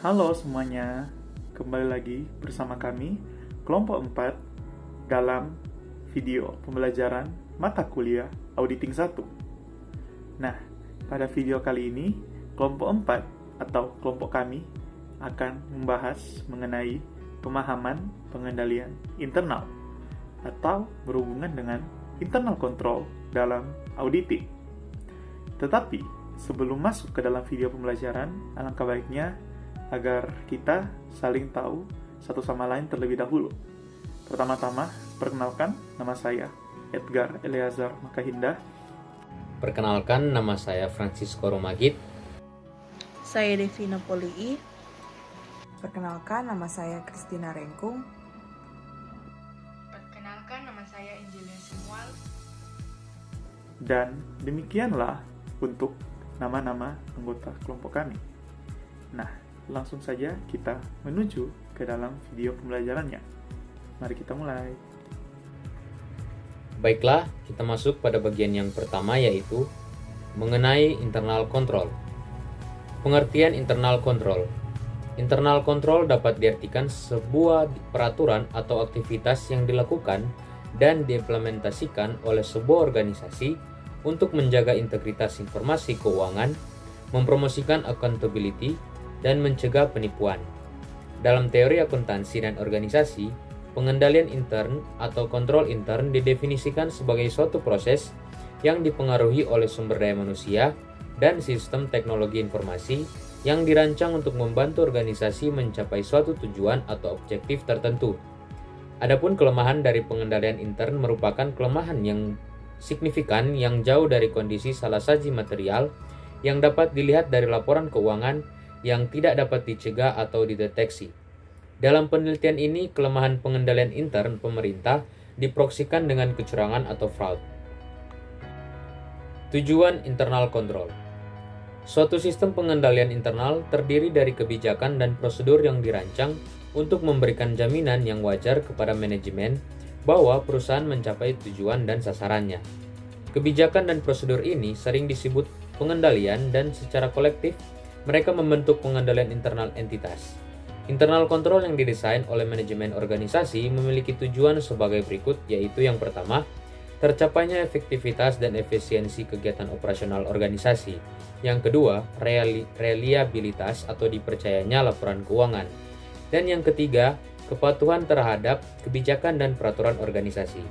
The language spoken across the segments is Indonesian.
Halo semuanya, kembali lagi bersama kami, kelompok 4, dalam video pembelajaran mata kuliah Auditing 1. Nah, pada video kali ini, kelompok 4 atau kelompok kami akan membahas mengenai pemahaman pengendalian internal atau berhubungan dengan internal control dalam auditing. Tetapi, sebelum masuk ke dalam video pembelajaran, alangkah baiknya agar kita saling tahu satu sama lain terlebih dahulu. Pertama-tama, perkenalkan, nama saya Edgar Eleazar Makahinda. Perkenalkan, nama saya Francisco Romagit. Saya Devina Polii. Perkenalkan, nama saya Kristina Rengkung. Perkenalkan, nama saya Angelia Samuel. Dan demikianlah untuk nama-nama anggota kelompok kami. Nah, langsung saja kita menuju ke dalam video pembelajarannya. Mari kita mulai. Baiklah, kita masuk pada bagian yang pertama, yaitu mengenai internal control. Pengertian internal control. Internal control dapat diartikan sebuah peraturan atau aktivitas yang dilakukan dan diimplementasikan oleh sebuah organisasi untuk menjaga integritas informasi keuangan, mempromosikan accountability, dan mencegah penipuan. Dalam teori akuntansi dan organisasi, pengendalian intern atau kontrol intern didefinisikan sebagai suatu proses yang dipengaruhi oleh sumber daya manusia dan sistem teknologi informasi yang dirancang untuk membantu organisasi mencapai suatu tujuan atau objektif tertentu. Adapun kelemahan dari pengendalian intern merupakan kelemahan yang signifikan yang jauh dari kondisi salah saji material yang dapat dilihat dari laporan keuangan yang tidak dapat dicegah atau dideteksi. Dalam penelitian ini, kelemahan pengendalian intern pemerintah diproksikan dengan kecurangan atau fraud. Tujuan internal control. Suatu sistem pengendalian internal terdiri dari kebijakan dan prosedur yang dirancang untuk memberikan jaminan yang wajar kepada manajemen bahwa perusahaan mencapai tujuan dan sasarannya. Kebijakan dan prosedur ini sering disebut pengendalian dan secara kolektif mereka membentuk pengendalian internal entitas. Internal control yang didesain oleh manajemen organisasi memiliki tujuan sebagai berikut, yaitu yang pertama, tercapainya efektivitas dan efisiensi kegiatan operasional organisasi. Yang kedua, reliabilitas atau dipercayanya laporan keuangan. Dan yang ketiga, kepatuhan terhadap kebijakan dan peraturan organisasi.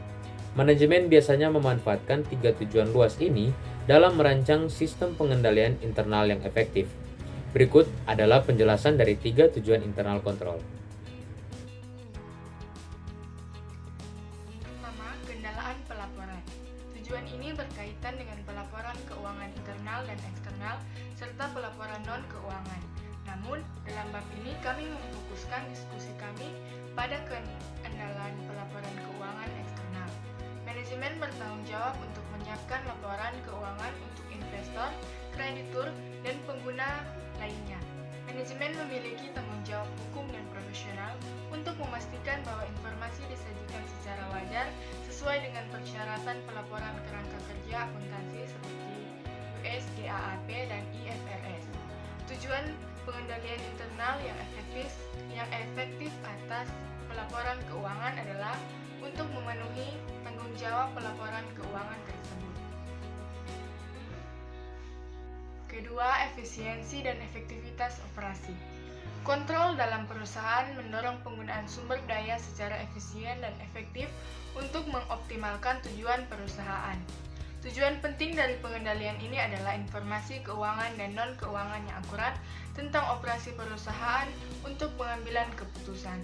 Manajemen biasanya memanfaatkan tiga tujuan luas ini dalam merancang sistem pengendalian internal yang efektif. Berikut adalah penjelasan dari tiga tujuan internal control. Pertama, kendalaan pelaporan. Tujuan ini berkaitan dengan pelaporan keuangan internal dan eksternal serta pelaporan non-keuangan. Namun, dalam bab ini kami memfokuskan diskusi kami pada kendalaan pelaporan keuangan eksternal. Manajemen bertanggung jawab untuk menyiapkan laporan keuangan untuk investor, kreditur, dan pengguna lainnya. Manajemen memiliki tanggung jawab hukum dan profesional untuk memastikan bahwa informasi disajikan secara wajar sesuai dengan persyaratan pelaporan kerangka kerja akuntansi seperti US GAAP dan IFRS. Tujuan pengendalian internal yang efektif atas pelaporan keuangan adalah untuk memenuhi tanggung jawab pelaporan keuangan tersebut. Kedua, efisiensi dan efektivitas operasi. Kontrol dalam perusahaan mendorong penggunaan sumber daya secara efisien dan efektif untuk mengoptimalkan tujuan perusahaan. Tujuan penting dari pengendalian ini adalah informasi keuangan dan non-keuangan yang akurat tentang operasi perusahaan untuk pengambilan keputusan.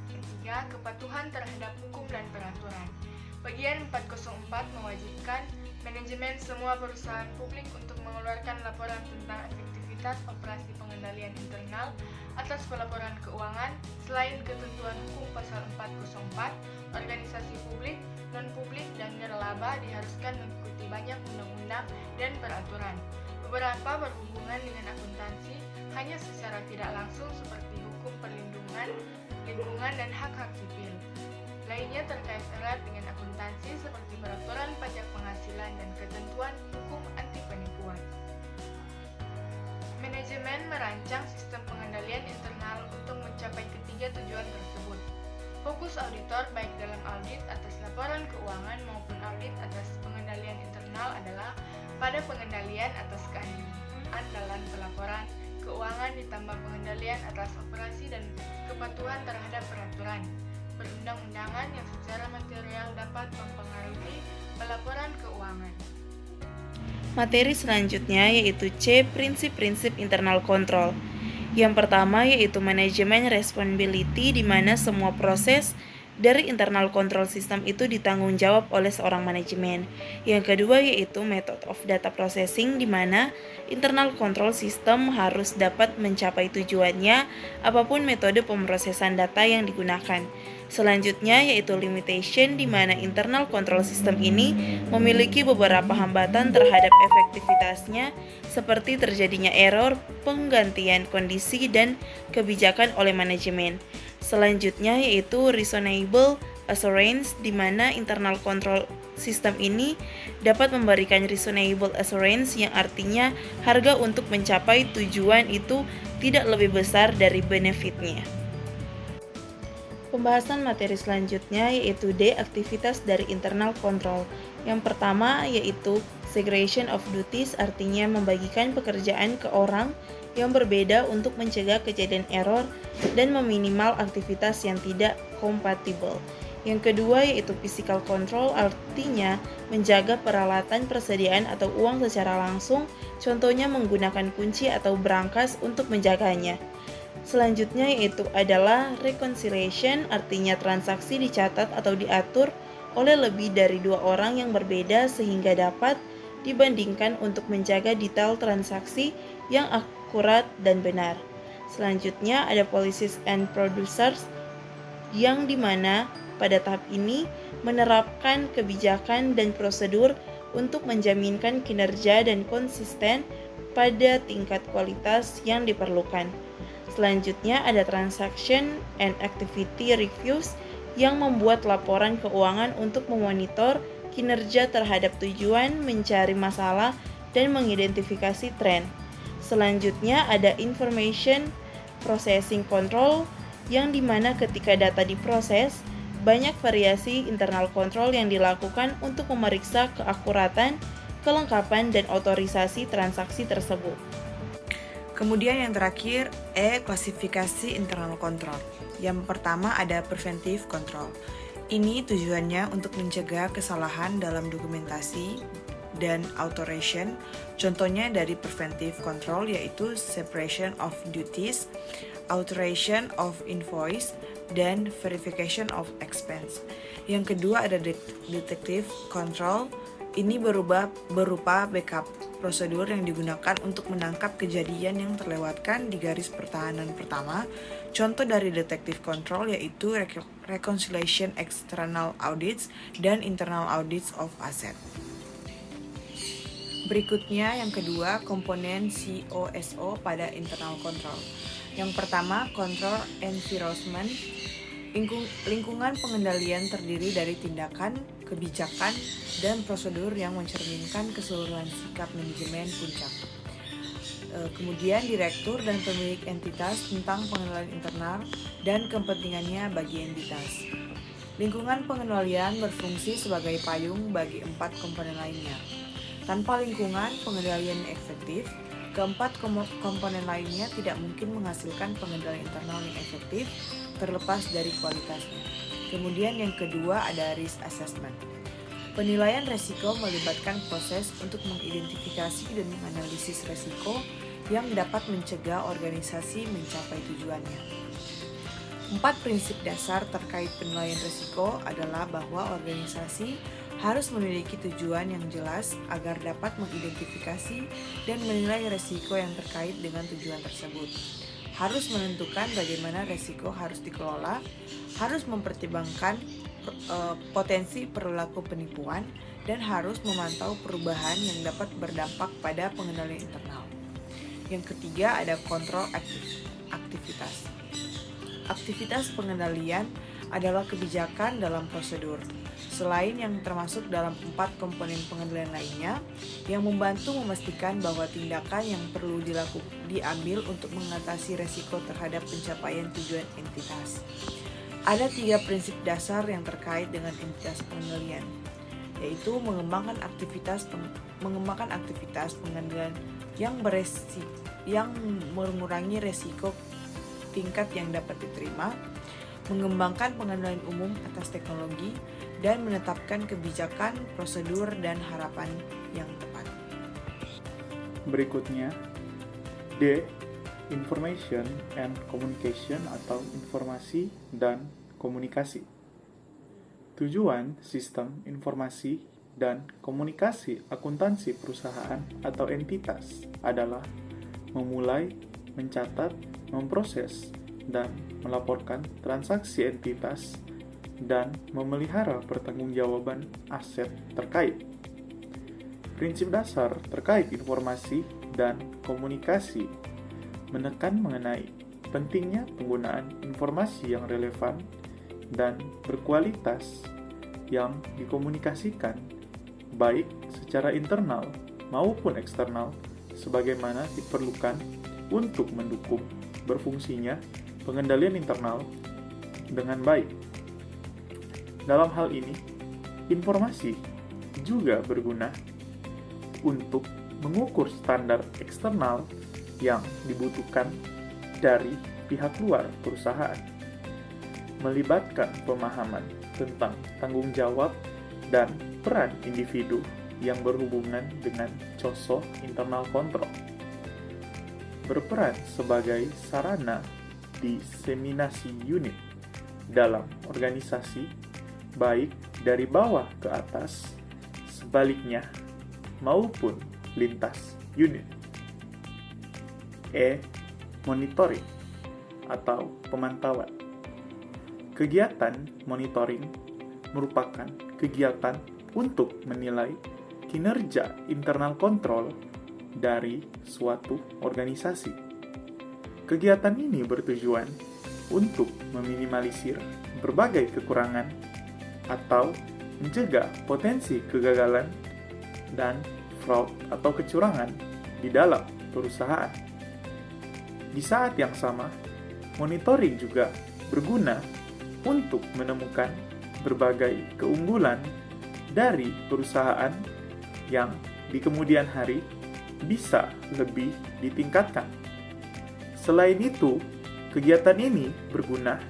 Ketiga, kepatuhan terhadap hukum dan peraturan. Bagian 404 mewajibkan manajemen semua perusahaan publik untuk mengeluarkan laporan tentang efektivitas operasi pengendalian internal atas pelaporan keuangan. Selain ketentuan hukum pasal 404, organisasi publik, non-publik, dan nirlaba diharuskan mengikuti banyak undang-undang dan peraturan. Beberapa berhubungan dengan akuntansi hanya secara tidak langsung seperti hukum perlindungan lingkungan dan hak-hak sipil. Lainnya terkait erat dengan akuntansi seperti peraturan pajak penghasilan dan ketentuan hukum anti penipuan. Manajemen merancang sistem pengendalian internal untuk mencapai ketiga tujuan tersebut. Fokus auditor baik dalam audit atas laporan keuangan maupun audit atas pengendalian internal adalah pada pengendalian atas keandalan pelaporan keuangan ditambah pengendalian atas operasi dan kepatuhan terhadap peraturan perundang-undangan yang secara material dapat mempengaruhi pelaporan keuangan. Materi selanjutnya yaitu C. Prinsip-prinsip internal control. Yang pertama yaitu manajemen responsibility, di mana semua proses dari internal control system itu ditanggung jawab oleh seorang manajemen. Yang kedua yaitu method of data processing, di mana internal control system harus dapat mencapai tujuannya apapun metode pemrosesan data yang digunakan. Selanjutnya yaitu limitation, di mana internal control system ini memiliki beberapa hambatan terhadap efektivitasnya seperti terjadinya error, penggantian kondisi, dan kebijakan oleh manajemen. Selanjutnya yaitu reasonable assurance, di mana internal control system ini dapat memberikan reasonable assurance yang artinya harga untuk mencapai tujuan itu tidak lebih besar dari benefitnya. Pembahasan materi selanjutnya yaitu D. Aktivitas dari internal control. Yang pertama yaitu segregation of duties, artinya membagikan pekerjaan ke orang yang berbeda untuk mencegah kejadian error dan meminimal aktivitas yang tidak kompatibel. Yang kedua yaitu physical control, artinya menjaga peralatan, persediaan atau uang secara langsung, contohnya menggunakan kunci atau brankas untuk menjaganya. Selanjutnya yaitu adalah reconciliation, artinya transaksi dicatat atau diatur oleh lebih dari dua orang yang berbeda sehingga dapat dibandingkan untuk menjaga detail transaksi yang akurat dan benar. Selanjutnya ada policies and procedures, yang dimana pada tahap ini menerapkan kebijakan dan prosedur untuk menjaminkan kinerja dan konsisten pada tingkat kualitas yang diperlukan. Selanjutnya ada transaction and activity reviews, yang membuat laporan keuangan untuk memonitor kinerja terhadap tujuan, mencari masalah, dan mengidentifikasi tren. Selanjutnya ada information processing control, yang dimana ketika data diproses, banyak variasi internal control yang dilakukan untuk memeriksa keakuratan, kelengkapan, dan otorisasi transaksi tersebut. Kemudian yang terakhir, E. Klasifikasi internal control. Yang pertama ada preventive control. Ini tujuannya untuk mencegah kesalahan dalam dokumentasi dan authorization. Contohnya dari preventive control yaitu separation of duties, authorization of invoice, dan verification of expense. Yang kedua ada detective control. Ini berupa backup prosedur yang digunakan untuk menangkap kejadian yang terlewatkan di garis pertahanan pertama. Contoh dari detective control yaitu reconciliation external audits dan internal audits of asset. Berikutnya yang kedua, komponen COSO pada internal control. Yang pertama, control environment. Lingkungan pengendalian terdiri dari tindakan, kebijakan, dan prosedur yang mencerminkan keseluruhan sikap manajemen puncak. Kemudian direktur dan pemilik entitas tentang pengendalian internal dan kepentingannya bagi entitas. Lingkungan pengendalian berfungsi sebagai payung bagi 4 komponen lainnya. Tanpa lingkungan pengendalian efektif, keempat komponen lainnya tidak mungkin menghasilkan pengendalian internal yang efektif terlepas dari kualitasnya. Kemudian yang kedua ada risk assessment. Penilaian resiko melibatkan proses untuk mengidentifikasi dan menganalisis resiko yang dapat mencegah organisasi mencapai tujuannya. 4 prinsip dasar terkait penilaian resiko adalah bahwa organisasi harus memiliki tujuan yang jelas agar dapat mengidentifikasi dan menilai resiko yang terkait dengan tujuan tersebut. Harus menentukan bagaimana resiko harus dikelola, harus mempertimbangkan potensi perilaku penipuan, dan harus memantau perubahan yang dapat berdampak pada pengendalian internal. Yang ketiga ada kontrol aktivitas. Aktivitas pengendalian adalah kebijakan dalam prosedur. selain yang termasuk dalam 4 komponen pengendalian lainnya yang membantu memastikan bahwa tindakan yang perlu diambil untuk mengatasi resiko terhadap pencapaian tujuan entitas. Ada 3 prinsip dasar yang terkait dengan entitas pengendalian, yaitu mengembangkan aktivitas pengendalian yang mengurangi resiko tingkat yang dapat diterima, mengembangkan pengendalian umum atas teknologi, dan menetapkan kebijakan, prosedur, dan harapan yang tepat. Berikutnya, D. Information and Communication atau informasi dan komunikasi. Tujuan sistem informasi dan komunikasi akuntansi perusahaan atau entitas adalah memulai, mencatat, memproses, dan melaporkan transaksi entitas dan memelihara pertanggungjawaban aset terkait. Prinsip dasar terkait informasi dan komunikasi menekan mengenai pentingnya penggunaan informasi yang relevan dan berkualitas yang dikomunikasikan baik secara internal maupun eksternal sebagaimana diperlukan untuk mendukung berfungsinya pengendalian internal dengan baik. Dalam hal ini, informasi juga berguna untuk mengukur standar eksternal yang dibutuhkan dari pihak luar perusahaan, melibatkan pemahaman tentang tanggung jawab dan peran individu yang berhubungan dengan COSO internal control, berperan sebagai sarana diseminasi unit dalam organisasi baik dari bawah ke atas, sebaliknya, maupun lintas unit. E. Monitoring atau pemantauan. Kegiatan monitoring merupakan kegiatan untuk menilai kinerja internal control dari suatu organisasi. Kegiatan ini bertujuan untuk meminimalisir berbagai kekurangan atau mencegah potensi kegagalan dan fraud atau kecurangan di dalam perusahaan. Di saat yang sama, monitoring juga berguna untuk menemukan berbagai keunggulan dari perusahaan yang di kemudian hari bisa lebih ditingkatkan. Selain itu, kegiatan ini berguna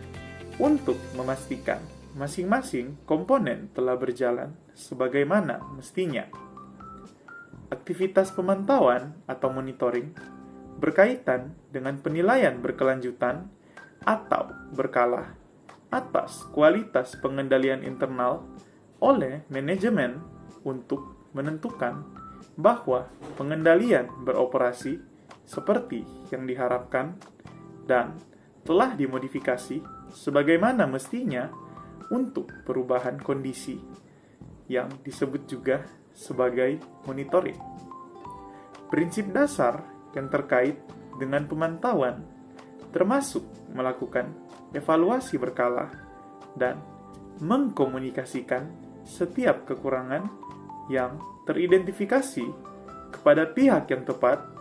untuk memastikan masing-masing komponen telah berjalan sebagaimana mestinya. Aktivitas pemantauan atau monitoring berkaitan dengan penilaian berkelanjutan atau berkala atas kualitas pengendalian internal oleh manajemen untuk menentukan bahwa pengendalian beroperasi seperti yang diharapkan dan telah dimodifikasi sebagaimana mestinya untuk perubahan kondisi yang disebut juga sebagai monitoring. Prinsip dasar yang terkait dengan pemantauan termasuk melakukan evaluasi berkala dan mengkomunikasikan setiap kekurangan yang teridentifikasi kepada pihak yang tepat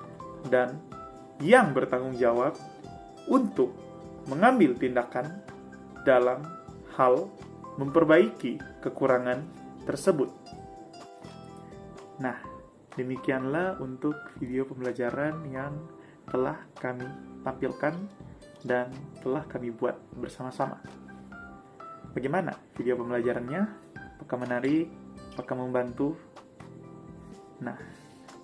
dan yang bertanggung jawab untuk mengambil tindakan dalam hal memperbaiki kekurangan tersebut. Nah, demikianlah untuk video pembelajaran yang telah kami tampilkan dan telah kami buat bersama-sama. Bagaimana video pembelajarannya? Apakah menarik? Apakah membantu? Nah,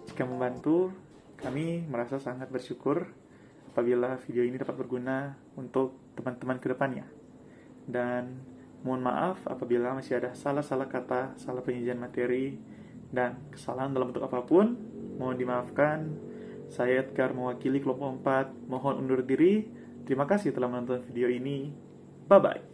jika membantu, kami merasa sangat bersyukur apabila video ini dapat berguna untuk teman-teman ke depannya. Dan mohon maaf apabila masih ada salah-salah kata, salah penyajian materi, dan kesalahan dalam bentuk apapun, mohon dimaafkan. Saya Edgar mewakili kelompok 4, mohon undur diri. Terima kasih telah menonton video ini. Bye-bye.